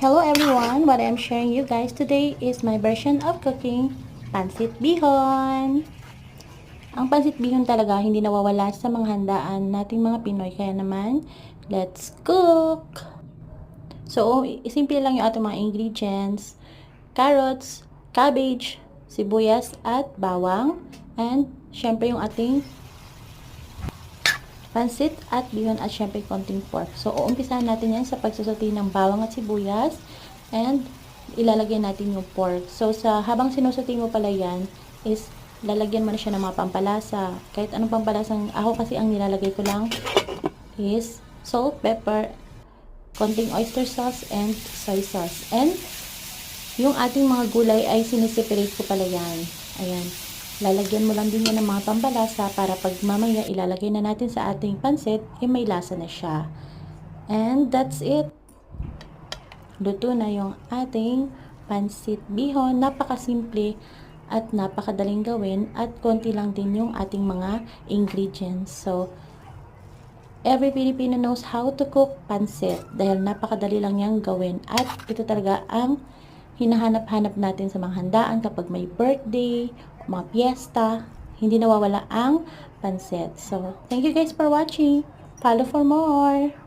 Hello everyone! What I'm sharing you guys today is my version of cooking pansit bihon. Ang pansit bihon talaga hindi nawawala sa mga handaan nating mga Pinoy. Kaya naman, let's cook! So, simple lang yung ating mga ingredients. Carrots, cabbage, sibuyas at bawang. And, syempre yung ating pansit at bihon at syempre konting pork. So, uumpisahan natin yan sa pagsusuti ng bawang at sibuyas and ilalagay natin yung pork. So, habang sinusuti mo pala yan is lalagyan mo na siya ng mga pampalasa. Kahit anong pampalasang, ako kasi ang nilalagay ko lang is salt, pepper, konting oyster sauce and soy sauce. And yung ating mga gulay ay siniseparate ko pala yan. Ayan. Lalagyan mo lang din yan ng mga pampalasa para pag mamaya ilalagay na natin sa ating pansit, may lasa na siya. And that's it. Luto na yung ating pansit bihon. Napakasimple at napakadaling gawin at konti lang din yung ating mga ingredients. So, every Filipino knows how to cook pansit dahil napakadali lang yang gawin at ito talaga ang hinahanap-hanap natin sa mga handaan kapag may birthday, mga piyesta, hindi nawawala ang pansit. So, thank you guys for watching. Follow for more.